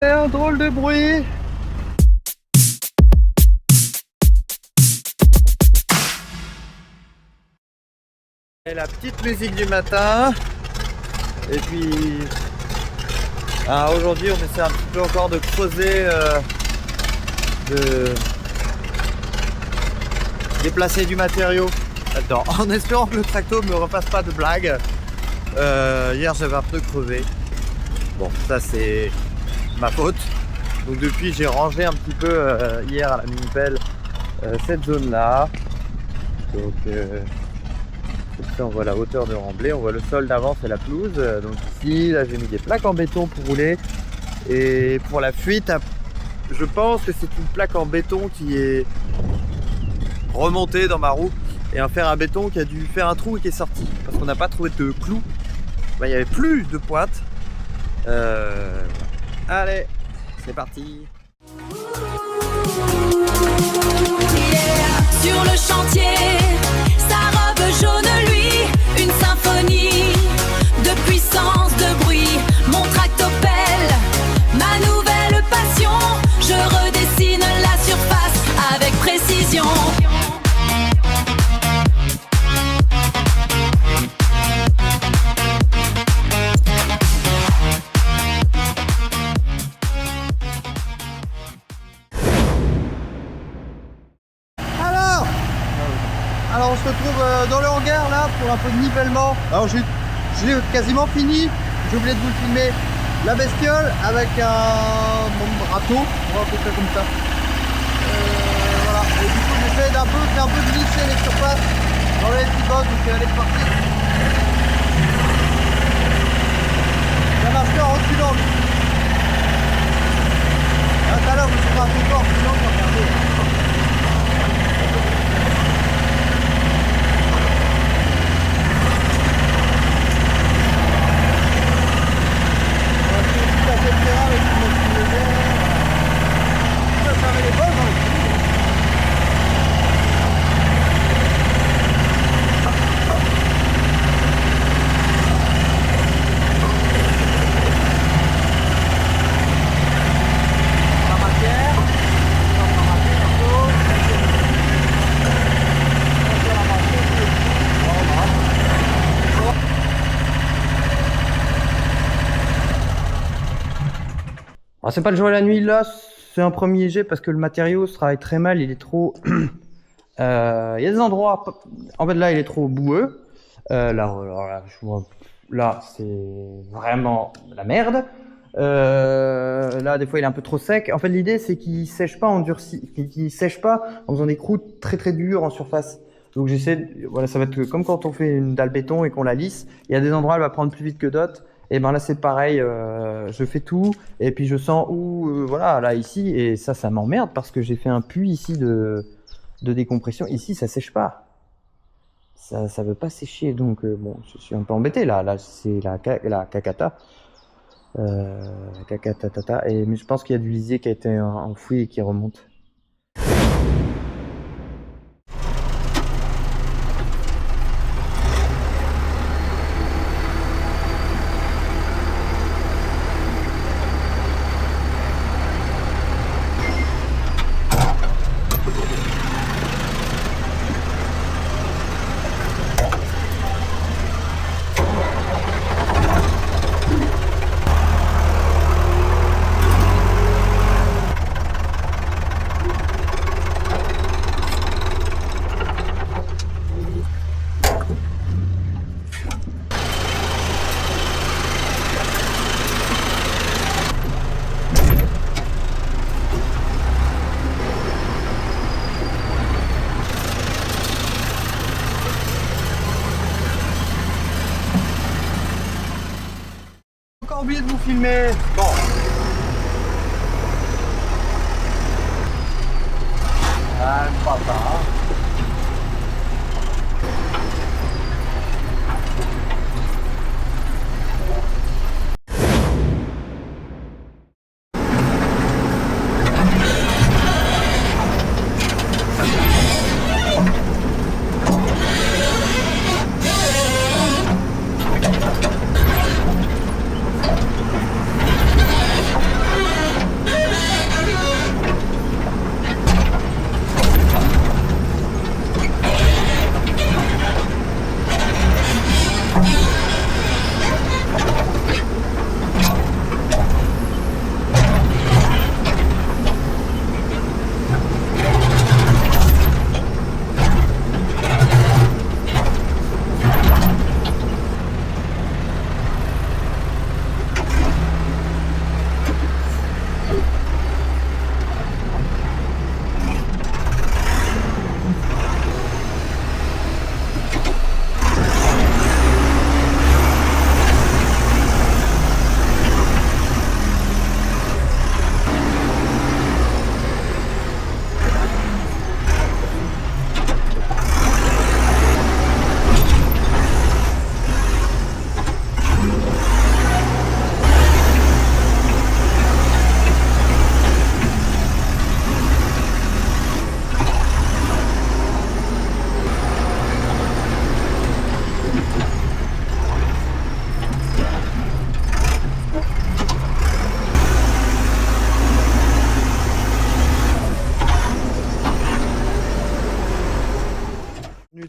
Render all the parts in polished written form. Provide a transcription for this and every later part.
C'est un drôle de bruit. Et la petite musique du matin. Et puis aujourd'hui on essaie un petit peu encore de creuser, de déplacer du matériau là-dedans, en espérant que le tracto me refasse pas de blague. Hier j'avais un peu crevé. Bon, ça c'est ma faute. Donc depuis j'ai rangé un petit peu hier à la mini-pelle cette zone là. Donc comme ça on voit la hauteur de remblai, on voit le sol d'avant, c'est la pelouse. Donc ici, là j'ai mis des plaques en béton pour rouler. Et pour la fuite, je pense que c'est une plaque en béton qui est remontée dans ma roue. Et un fer à béton qui a dû faire un trou et qui est sorti. Parce qu'on n'a pas trouvé de clous. Ben, il n'y avait plus de pointe. Allez, c'est parti. Sur le chantier, sa robe jaune lui, une symphonie de puissance, de bruit, mon tractopelle, ma nouvelle passion, je redessine la surface avec précision. Alors on se retrouve dans le hangar là pour un peu de nivellement. Alors j'ai quasiment fini, j'ai oublié de vous le filmer, la bestiole avec un râteau, on va appeler ça comme ça. Voilà, et du coup j'essaie d'un peu glisser les surfaces dans les petits bottes, donc elle est partie. Ça marche bien en reculant. Tout à l'heure je me suis pas un peu fort, sinon regardez. Alors c'est pas le jour et la nuit là, c'est un premier jet parce que le matériau se travaille très mal, il est trop... Il y a des endroits, en fait là il est trop boueux, là c'est vraiment la merde, là des fois il est un peu trop sec. En fait l'idée c'est qu'il sèche pas qu'il sèche pas en faisant des croûtes très très dures en surface. Donc voilà, ça va être comme quand on fait une dalle béton et qu'on la lisse, il y a des endroits elle va prendre plus vite que d'autres. Et ben là c'est pareil, je fais tout et puis je sens où, voilà, là ici, et ça m'emmerde parce que j'ai fait un puits ici de décompression. Ici ça sèche pas, ça veut pas sécher, donc bon, je suis un peu embêté là c'est la cacata, cacatatata, mais je pense qu'il y a du lisier qui a été enfoui et qui remonte.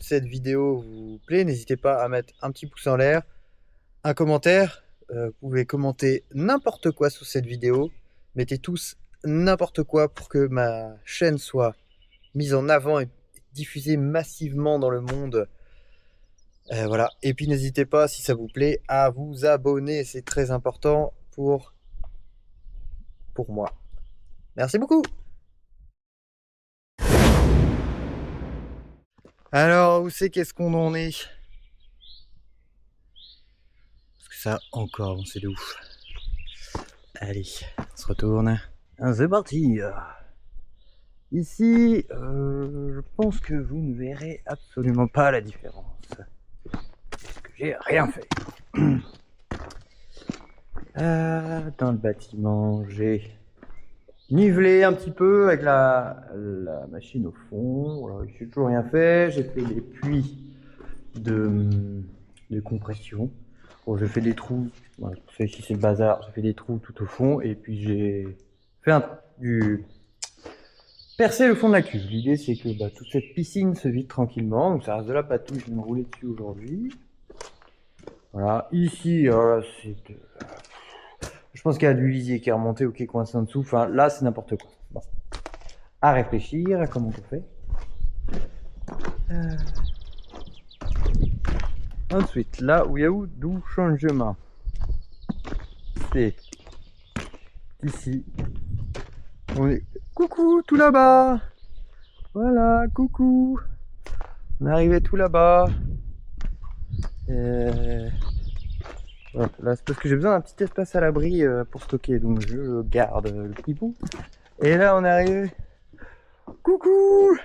cette vidéo vous plaît, n'hésitez pas à mettre un petit pouce en l'air, un commentaire. Vous pouvez commenter n'importe quoi sous cette vidéo. Mettez tous n'importe quoi pour que ma chaîne soit mise en avant et diffusée massivement dans le monde. Voilà. Et puis n'hésitez pas, si ça vous plaît, à vous abonner. C'est très important pour moi. Merci beaucoup. Alors, où c'est qu'est-ce qu'on en est? Parce que ça a encore avancé de ouf. Allez, on se retourne. C'est parti. Ici, je pense que vous ne verrez absolument pas la différence. Parce que j'ai rien fait. Dans le bâtiment, j'ai nivelé un petit peu avec la machine au fond. Alors, j'ai toujours rien fait. J'ai fait des puits de compression. Bon, j'ai fait des trous. Voilà, ici c'est le bazar. J'ai fait des trous tout au fond et puis j'ai fait percer le fond de la cuve. L'idée c'est que toute cette piscine se vide tranquillement. Donc ça reste de la patouille. Je vais me rouler dessus aujourd'hui. Voilà. Ici, alors là, je pense qu'il y a du lisier qui est remonté ou qui est coincé en dessous. Enfin, là, c'est n'importe quoi. Bon. À réfléchir à comment on fait. Ensuite, là où il y a d'où changement. C'est ici. On est... Coucou, tout là-bas. Voilà, coucou. On est arrivé tout là-bas. Voilà, là, c'est parce que j'ai besoin d'un petit espace à l'abri pour stocker, donc je garde le petit bout. Et là, on est arrivé. Coucou!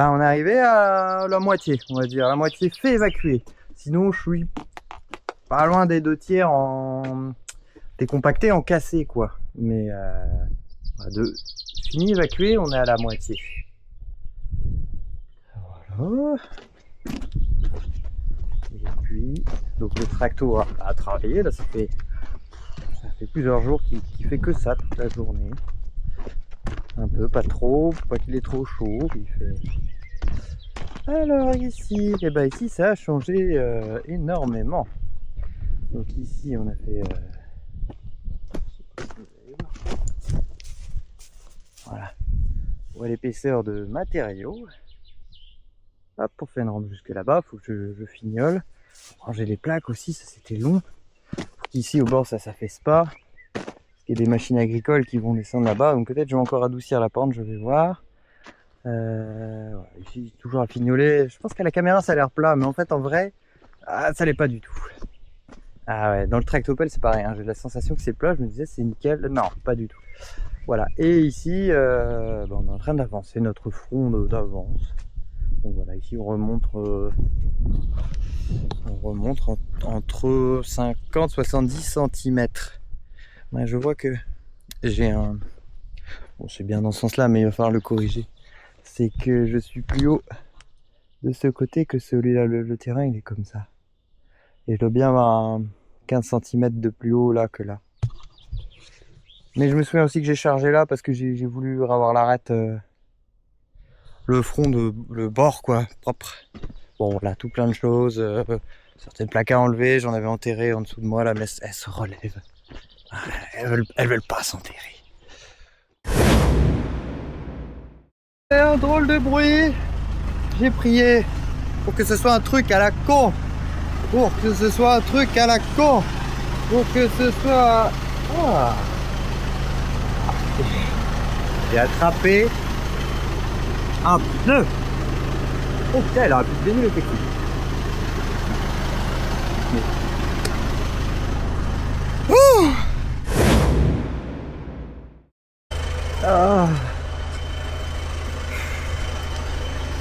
On est arrivé à la moitié, on va dire. La moitié fait évacuer. Sinon, je suis pas loin des 2/3 en décompacté, en cassé, quoi. Mais de fini évacué, on est à la moitié. Voilà. Et puis, donc le tracto a travaillé. Là, ça fait plusieurs jours qu'il fait que ça toute la journée. Un peu, pas trop, pas qu'il est trop chaud. Il fait... Alors ici, ici ça a changé énormément. Donc ici on a fait voilà, pour l'épaisseur de matériaux. Hop, pour faire une rampe jusque là-bas, faut que je fignole. Ranger les plaques aussi, ça c'était long. Ici au bord ça s'affaisse pas. Il y a des machines agricoles qui vont descendre là-bas, donc peut-être je vais encore adoucir la pente, je vais voir. Voilà, ici toujours à fignoler. Je pense qu'à la caméra ça a l'air plat, mais en fait en vrai, ça l'est pas du tout. Ah ouais, dans le tractopelle c'est pareil, hein, j'ai la sensation que c'est plat, je me disais c'est nickel, non, pas du tout. Voilà, et ici, on est en train d'avancer notre front d'avance. Donc voilà, ici on remonte entre 50-70 cm. Ouais, je vois que j'ai un... Bon, c'est bien dans ce sens-là, mais il va falloir le corriger. C'est que je suis plus haut de ce côté que celui-là. Le terrain, il est comme ça. Et je dois bien avoir 15 cm de plus haut là que là. Mais je me souviens aussi que j'ai chargé là parce que j'ai voulu avoir l'arête, le front, le bord, quoi, propre. Bon, voilà, tout plein de choses. Certaines plaques à enlever, j'en avais enterré en dessous de moi là, mais elles se relèvent. Elles veulent pas s'enterrer. C'est un drôle de bruit. J'ai prié pour que ce soit un truc à la con. Pour que ce soit un truc à la con. Pour que ce soit... Ah. J'ai attrapé un pneu. Oh putain, elle aurait pu se baigner le technique. Oh. Ah.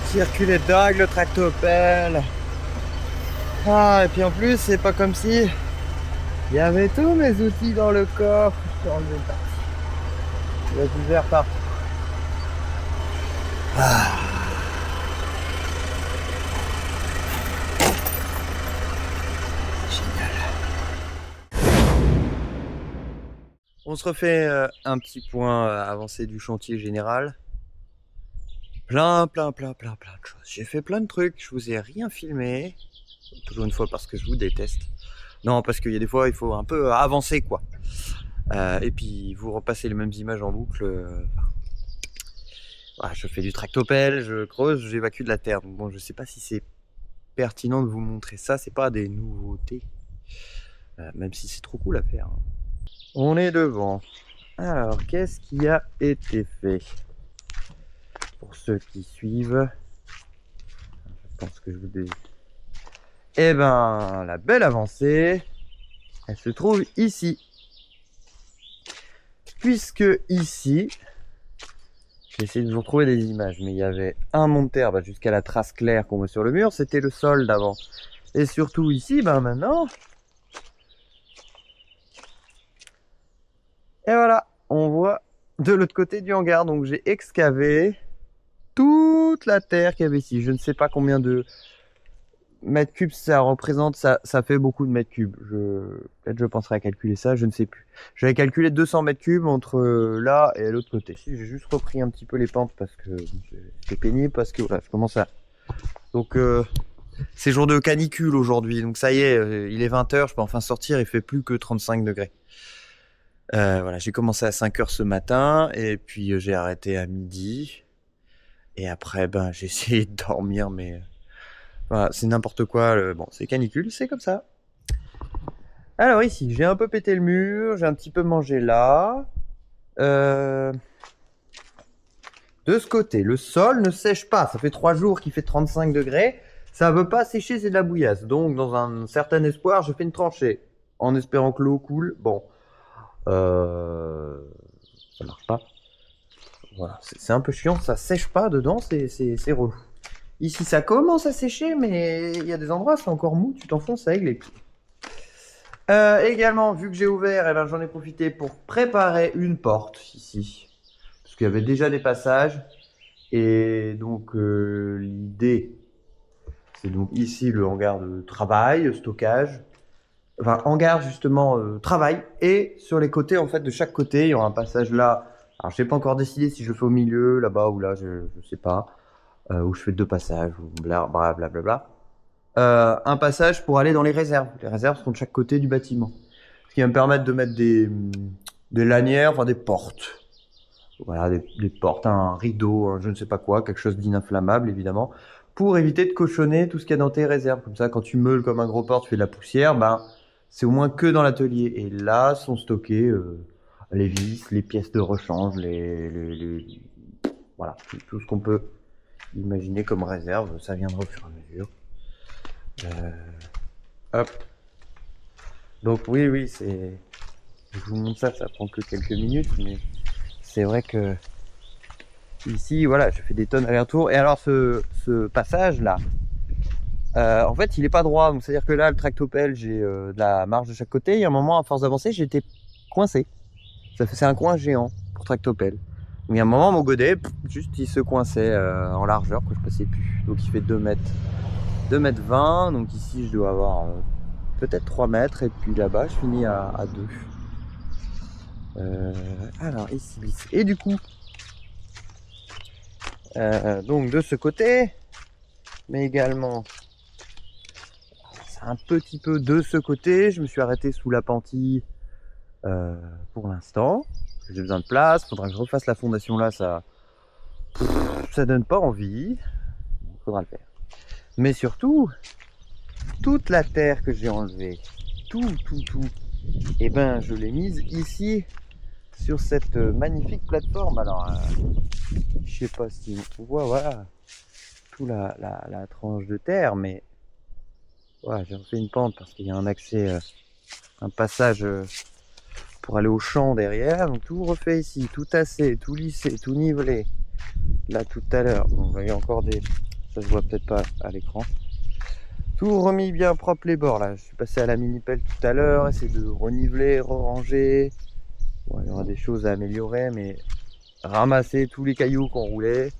Circuler dedans avec le tractopelle. Ah, et puis en plus, c'est pas comme si il y avait tous mes outils dans le coffre. Je suis enlevé partout. Il y a du verre partout. Ah. On se refait un petit point avancé du chantier général. plein de choses. J'ai fait plein de trucs, je vous ai rien filmé. Toujours une fois parce que je vous déteste. Non, parce qu'il y a des fois, il faut un peu avancer, quoi. Et puis, vous repassez les mêmes images en boucle. Voilà, je fais du tractopelle, je creuse, j'évacue de la terre. Donc bon, je sais pas si c'est pertinent de vous montrer ça. C'est pas des nouveautés. Même si c'est trop cool à faire. Hein. On est devant. Alors, qu'est-ce qui a été fait? Pour ceux qui suivent, je pense que je vous dis. Eh ben, la belle avancée, elle se trouve ici. Puisque ici, j'ai essayé de vous retrouver des images, mais il y avait un monte terre jusqu'à la trace claire qu'on voit sur le mur, c'était le sol d'avant. Et surtout ici, ben maintenant, et voilà, on voit de l'autre côté du hangar. Donc j'ai excavé toute la terre qu'il y avait ici. Je ne sais pas combien de mètres cubes ça représente, ça fait beaucoup de mètres cubes. Peut-être je penserai à calculer ça, je ne sais plus. J'avais calculé 200 mètres cubes entre là et l'autre côté. Si, j'ai juste repris un petit peu les pentes parce que c'est pénible, parce que voilà, je commence à... Donc c'est jour de canicule aujourd'hui, donc ça y est, il est 20h, je peux enfin sortir, il fait plus que 35 degrés. Voilà, j'ai commencé à 5h ce matin, et puis j'ai arrêté à midi. Et après, ben, j'ai essayé de dormir, mais... Voilà, c'est n'importe quoi. Bon, c'est canicule, c'est comme ça. Alors ici, j'ai un peu pété le mur, j'ai un petit peu mangé là. De ce côté, le sol ne sèche pas. Ça fait 3 jours qu'il fait 35 degrés. Ça veut pas sécher, c'est de la bouillasse. Donc, dans un certain espoir, je fais une tranchée. En espérant que l'eau coule. Bon. Ça marche pas. Voilà, c'est un peu chiant. Ça sèche pas dedans, c'est relou. Ici, ça commence à sécher, mais il y a des endroits, c'est encore mou, tu t'enfonces avec les pieds. Également, vu que j'ai ouvert, eh ben, j'en ai profité pour préparer une porte ici. Parce qu'il y avait déjà des passages. Et donc, l'idée, c'est donc ici le hangar de travail, stockage. Enfin, hangar justement, travail. Et sur les côtés, en fait, de chaque côté, il y aura un passage là. Alors, je n'ai pas encore décidé si je le fais au milieu, là-bas ou là, je sais pas. Où je fais 2 passages, ou blablabla. Un passage pour aller dans les réserves. Les réserves sont de chaque côté du bâtiment. Ce qui va me permettre de mettre des lanières, enfin des portes. Voilà, des portes, un rideau, je ne sais pas quoi, quelque chose d'ininflammable évidemment, pour éviter de cochonner tout ce qu'il y a dans tes réserves. Comme ça, quand tu meules comme un gros porc, tu fais de la poussière, ben c'est au moins que dans l'atelier. Et là sont stockés les vis, les pièces de rechange, voilà, tout ce qu'on peut imaginer comme réserve, ça viendra au fur et à mesure. Hop. Donc oui, c'est... Je vous montre ça, ça prend que quelques minutes, mais c'est vrai que ici, voilà, je fais des tonnes aller-retour. Et alors ce passage là, en fait, il est pas droit. Donc c'est-à-dire que là, le tractopelle, j'ai de la marge de chaque côté. Il y a un moment, à force d'avancer, j'étais coincé. C'est un coin géant pour tractopelle. Il y a un moment, mon godet, juste il se coinçait en largeur, que je passais plus. Donc il fait 2 mètres 20. Donc ici, je dois avoir peut-être 3 mètres. Et puis là-bas, je finis à 2. Alors ici. Et du coup, donc de ce côté, mais également, c'est un petit peu de ce côté. Je me suis arrêté sous l'appentis pour l'instant. J'ai besoin de place, faudra que je refasse la fondation là, ça donne pas envie, faudra le faire. Mais surtout, toute la terre que j'ai enlevée, tout, et ben je l'ai mise ici, sur cette magnifique plateforme. Alors, je sais pas si on voit, voilà, tout la tranche de terre, mais voilà, j'ai refait une pente parce qu'il y a un accès, un passage pour aller au champ derrière, donc tout refait ici, tout tassé, tout lissé, tout nivelé. Là tout à l'heure, vous voyez encore des... ça se voit peut-être pas à l'écran. Tout remis bien propre les bords là, je suis passé à la mini-pelle tout à l'heure, essayer de reniveler, ranger. Bon, il y aura des choses à améliorer, mais ramasser tous les cailloux qu'on roulait.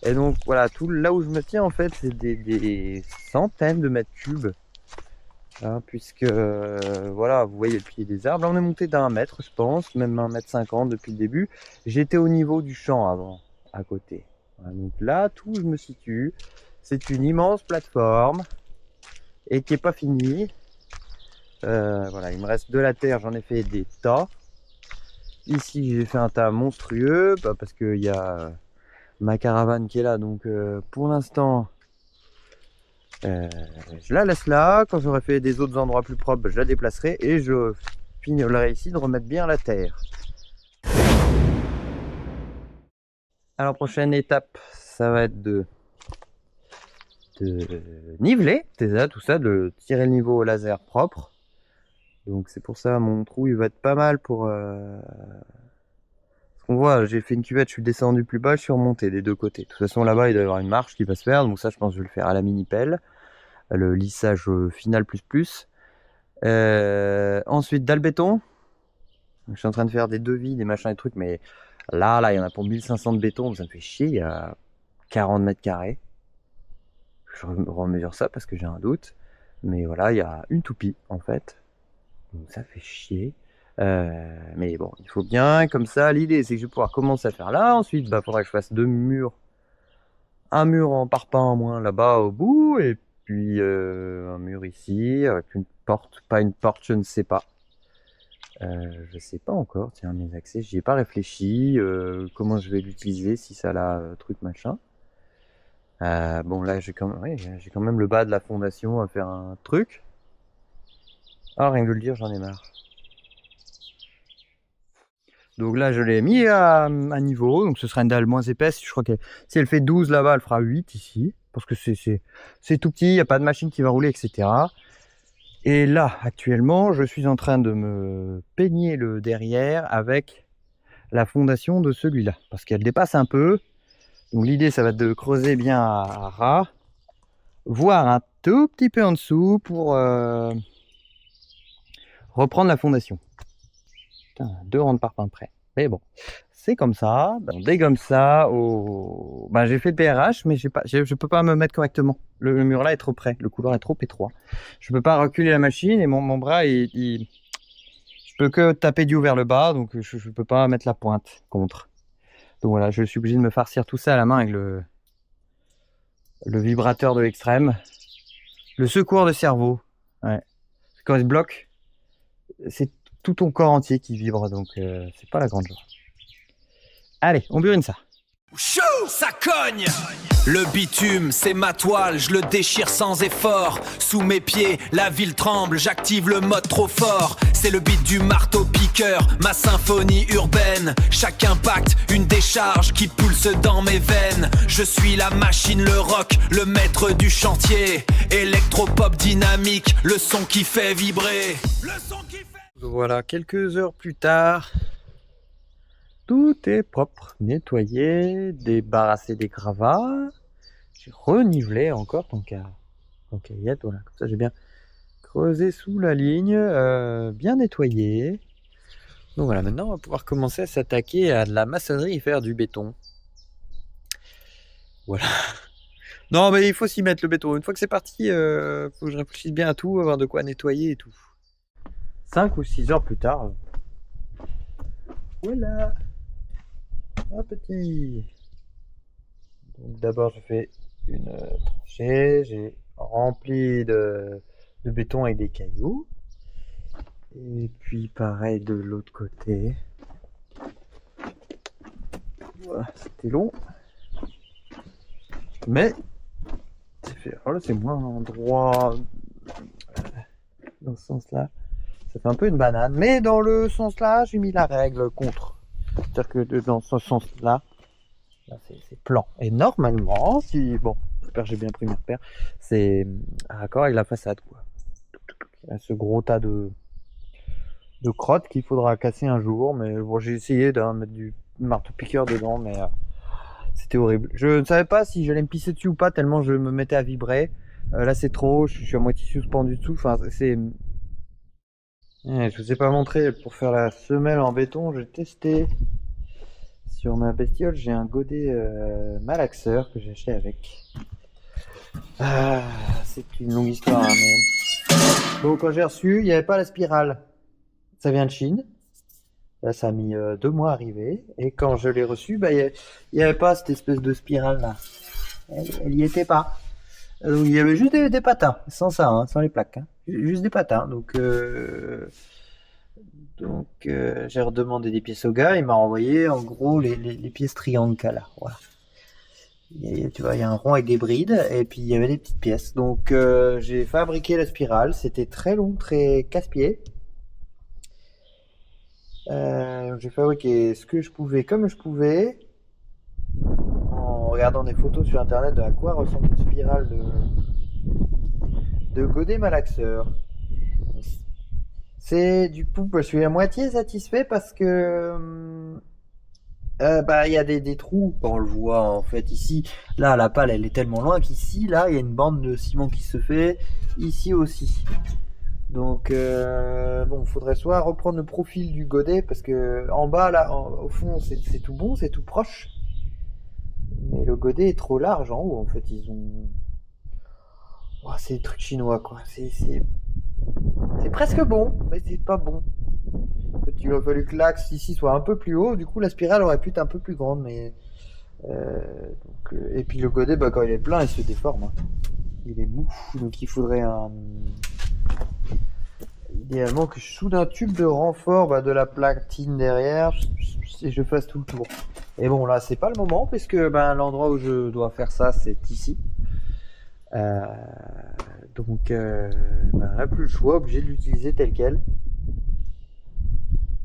Et donc voilà, tout là où je me tiens en fait, c'est des centaines de mètres cubes. Hein, puisque voilà, vous voyez le pied des arbres. Là, on est monté d'1 mètre, je pense, même 1,50 m depuis le début. J'étais au niveau du champ avant, à côté. Voilà, donc là, tout je me situe. C'est une immense plateforme et qui est pas finie. Voilà, il me reste de la terre, j'en ai fait des tas. Ici, j'ai fait un tas monstrueux parce qu'il y a ma caravane qui est là. Donc pour l'instant, je la laisse là. Quand j'aurai fait des autres endroits plus propres, je la déplacerai et je finirai ici de remettre bien la terre. Alors, prochaine étape, ça va être de niveler tout ça, de tirer le niveau au laser propre. Donc c'est pour ça mon trou il va être pas mal pour... Parce qu'on voit, j'ai fait une cuvette, je suis descendu plus bas, je suis remonté des deux côtés. De toute façon là-bas il doit y avoir une marche qui va se faire, donc ça je pense que je vais le faire à la mini-pelle. Le lissage final plus. Ensuite dalle béton. Je suis en train de faire des devis, des machins, des trucs, mais là il y en a pour 1500 de béton, ça me fait chier, il y a 40 mètres carrés. Je remesure ça parce que j'ai un doute. Mais voilà, il y a une toupie en fait. Donc ça fait chier. Mais bon, il faut bien, comme ça, l'idée c'est que je vais pouvoir commencer à faire là. Ensuite, bah, faudra que je fasse deux murs. Un mur en parpaing en moins là-bas au bout. Et puis un mur ici, avec une porte. Pas une porte, je ne sais pas. Je sais pas encore, tiens, mes accès, j'y ai pas réfléchi. Comment je vais l'utiliser, si ça a truc machin. Bon là j'ai quand même le bas de la fondation à faire un truc. Ah, rien que de le dire, j'en ai marre. Donc là je l'ai mis à niveau, donc ce sera une dalle moins épaisse. Je crois que si elle fait 12 là-bas, elle fera 8 ici. Parce que c'est tout petit, il n'y a pas de machine qui va rouler, etc. Et là, actuellement, je suis en train de me peigner le derrière avec la fondation de celui-là. Parce qu'elle dépasse un peu. Donc l'idée, ça va être de creuser bien à ras, voire un tout petit peu en dessous pour reprendre la fondation. Putain, 2 rangs de parpaing près. Mais bon, c'est comme ça. On dégomme ça au... Ben, j'ai fait le PRH, mais je peux pas me mettre correctement. Le mur là est trop près, le couloir est trop étroit. Je peux pas reculer la machine et mon bras, je peux que taper du haut vers le bas, donc je peux pas mettre la pointe contre. Donc voilà, je suis obligé de me farcir tout ça à la main avec le vibrateur de l'extrême. Le secours de cerveau. Ouais. Quand il se bloque, c'est tout ton corps entier qui vibre, donc c'est pas la grande joie. Allez, on burine ça. Chou, ça cogne. Le bitume, c'est ma toile, je le déchire sans effort. Sous mes pieds, la ville tremble, j'active le mode trop fort. C'est le beat du marteau-piqueur, ma symphonie urbaine. Chaque impact, une décharge qui pulse dans mes veines. Je suis la machine, le rock, le maître du chantier. Électropop dynamique, le son qui fait vibrer. Le son qui fait... Voilà, quelques heures plus tard, tout est propre, nettoyé, débarrassé des gravats. J'ai renivelé encore tant qu'à y être, voilà, comme ça j'ai bien creusé sous la ligne, bien nettoyé. Donc voilà, maintenant on va pouvoir commencer à s'attaquer à de la maçonnerie et faire du béton. Voilà. Non mais il faut s'y mettre le béton. Une fois que c'est parti, faut que je réfléchisse bien à tout, avoir de quoi nettoyer et tout. 5 ou 6 heures plus tard. Voilà. Un petit. Donc d'abord je fais une tranchée, j'ai rempli de béton avec des cailloux. Et puis pareil de l'autre côté. Voilà, c'était long. Mais c'est fait. Alors là c'est moins droit dans ce sens-là. Ça fait un peu une banane. Mais dans le sens-là, j'ai mis la règle contre. C'est-à-dire que dans ce sens-là, là c'est plan. Et normalement, si... Bon, j'espère que j'ai bien pris mes repères. C'est à raccord avec la façade, quoi. Il y a ce gros tas de crottes qu'il faudra casser un jour. Mais bon, j'ai essayé de mettre du marteau-piqueur dedans, mais c'était horrible. Je ne savais pas si j'allais me pisser dessus ou pas, tellement je me mettais à vibrer. Là, c'est trop. Je suis à moitié suspendu dessous. Enfin, c'est... Je vous ai pas montré, pour faire la semelle en béton, j'ai testé sur ma bestiole, j'ai un godet malaxeur que j'ai acheté avec. C'est une longue histoire, hein, mais... Bon, quand j'ai reçu, il n'y avait pas la spirale. Ça vient de Chine. Là, ça a mis 2 mois à arriver. Et quand je l'ai reçu, bah, il n'y avait pas cette espèce de spirale là. Elle y était pas. Donc, il y avait juste des patins, sans ça, hein, sans les plaques. Hein. Juste des patins. Donc, j'ai redemandé des pièces au gars. Il m'a renvoyé en gros les pièces triangles qu'il y a là. Voilà. Tu vois, il y a un rond avec des brides et puis il y avait des petites pièces. Donc j'ai fabriqué la spirale. C'était très long, très casse-pied. J'ai fabriqué ce que je pouvais, comme je pouvais, en regardant des photos sur internet de à quoi ressemble une spirale de godet malaxeur. C'est du coup, je suis à moitié satisfait parce que bah il y a des trous, on le voit en fait ici. Là, la pale elle est tellement loin qu'ici, là, il y a une bande de ciment qui se fait. Ici aussi. Donc bon, faudrait soit reprendre le profil du godet parce que en bas là, au fond, c'est tout bon, c'est tout proche. Mais le godet est trop large en haut. En fait, ils ont. Oh, c'est des trucs chinois quoi. C'est presque bon, mais c'est pas bon. En fait, il aurait fallu que l'axe ici soit un peu plus haut. Du coup, la spirale aurait pu être un peu plus grande, mais et puis le godet, bah, quand il est plein, il se déforme. Hein. Il est mou, donc il faudrait idéalement que je soude un tube de renfort de la platine derrière et je fasse tout le tour. Et bon, là, c'est pas le moment puisque l'endroit où je dois faire ça, c'est ici. Donc, on n'a plus le choix, obligé de l'utiliser tel quel.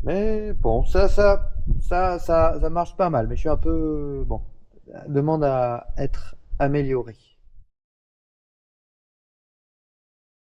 Mais bon, ça marche pas mal. Mais je suis un peu bon. Demande à être amélioré.